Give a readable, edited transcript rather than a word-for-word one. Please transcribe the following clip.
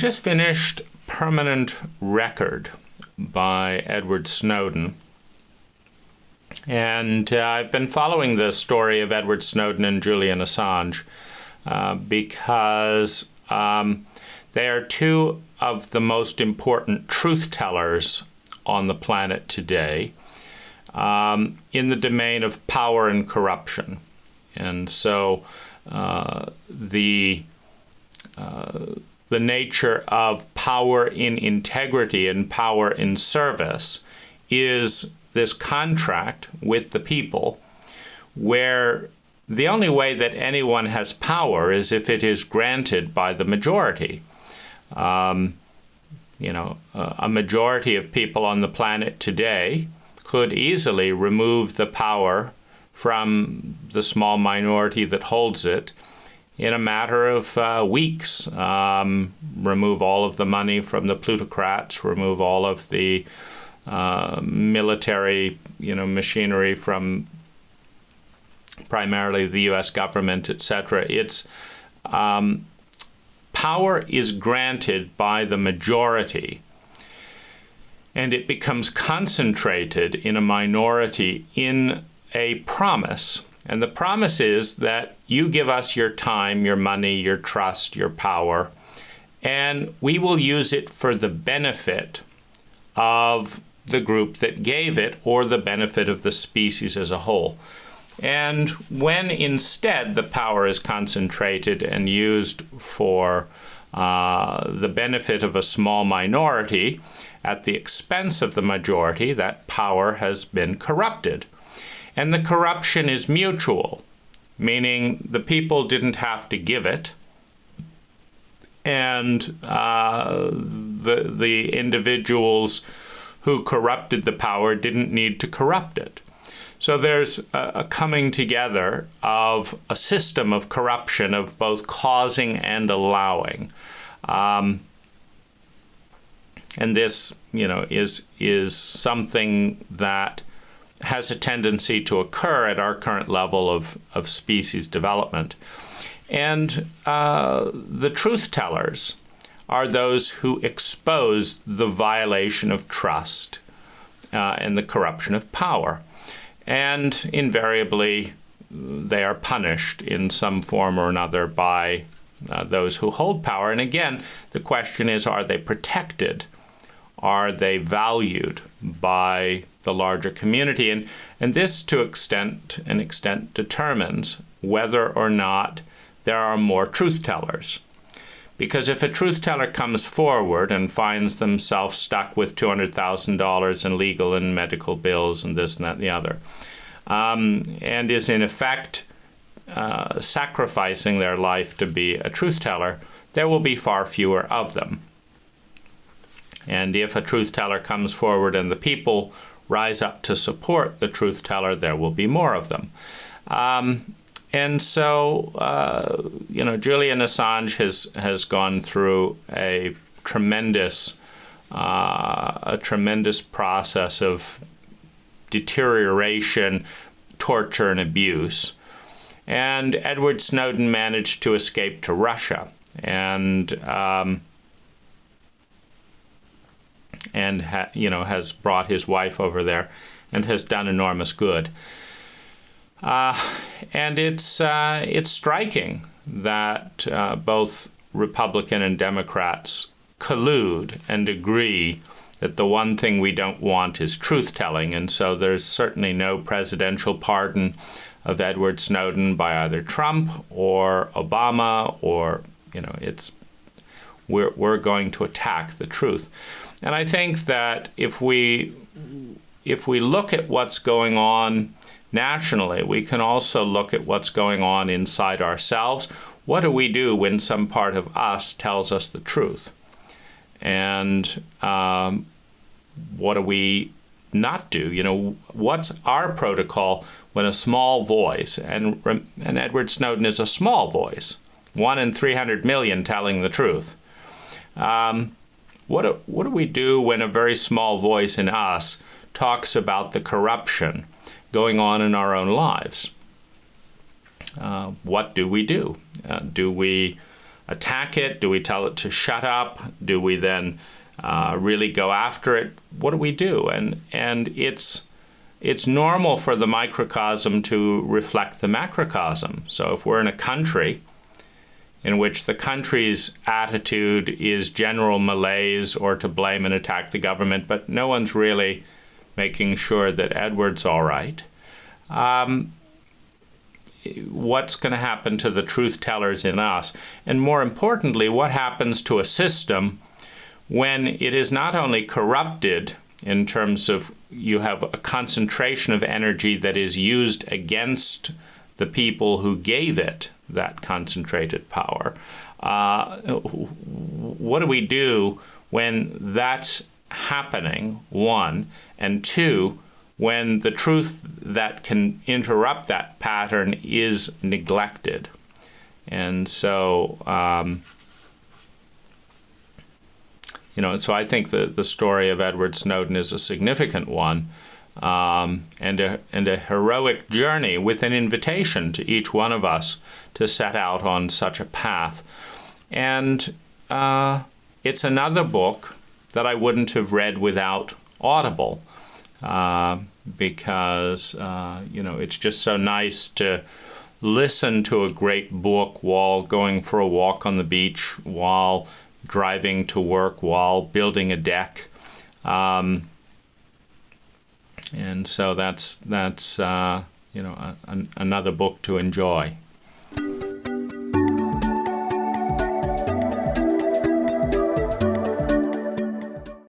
just finished Permanent Record by Edward Snowden. And I've been following the story of Edward Snowden and Julian Assange because they are two of the most important truth tellers on the planet today in the domain of power and corruption. And so the nature of power in integrity and power in service is this contract with the people where the only way that anyone has power is if it is granted by the majority. A majority of people on the planet today could easily remove the power from the small minority that holds it in a matter of weeks. Remove all of the money from the plutocrats, remove all of the military, machinery from primarily the U.S. government, etc. It's power is granted by the majority, and it becomes concentrated in a minority in a promise. And the promise is that you give us your time, your money, your trust, your power, and we will use it for the benefit of the group that gave it or the benefit of the species as a whole. And when instead the power is concentrated and used for the benefit of a small minority at the expense of the majority, that power has been corrupted. And the corruption is mutual, meaning the people didn't have to give it, and the individuals who corrupted the power didn't need to corrupt it. So there's a coming together of a system of corruption of both causing and allowing. And this, is something that has a tendency to occur at our current level of species development. And the truth tellers are those who expose the violation of trust and the corruption of power. And invariably, they are punished in some form or another by those who hold power. And again, the question is, are they protected? Are they valued by the larger community? And this, to an extent, determines whether or not there are more truth tellers. Because if a truth teller comes forward and finds themselves stuck with $200,000 in legal and medical bills and this and that and the other, and is in effect sacrificing their life to be a truth teller, there will be far fewer of them. And if a truth teller comes forward and the people rise up to support the truth teller, there will be more of them. And so, Julian Assange has gone through a tremendous process of deterioration, torture, and abuse. And Edward Snowden managed to escape to Russia, and has brought his wife over there and has done enormous good. And it's striking that both Republican and Democrats collude and agree that the one thing we don't want is truth-telling. And so there's certainly no presidential pardon of Edward Snowden by either Trump or Obama, or, we're going to attack the truth. And I think that if we look at what's going on nationally, we can also look at what's going on inside ourselves. What do we do when some part of us tells us the truth? And what do we not do? What's our protocol when a small voice, and Edward Snowden is a small voice, 1 in 300 million telling the truth. What do we do when a very small voice in us talks about the corruption going on in our own lives? What do we do? Do we attack it? Do we tell it to shut up? Do we then really go after it? What do we do? And it's normal for the microcosm to reflect the macrocosm. So if we're in a country in which the country's attitude is general malaise or to blame and attack the government, but no one's really making sure that Edward's all right, what's going to happen to the truth tellers in us? And more importantly, what happens to a system when it is not only corrupted in terms of you have a concentration of energy that is used against the people who gave it that concentrated power? What do we do when that's happening, one, and two, when the truth that can interrupt that pattern is neglected? And so, so I think the story of Edward Snowden is a significant one, and a heroic journey with an invitation to each one of us to set out on such a path. And it's another book that I wouldn't have read without Audible, because it's just so nice to listen to a great book while going for a walk on the beach, while driving to work, while building a deck. And so that's another book to enjoy.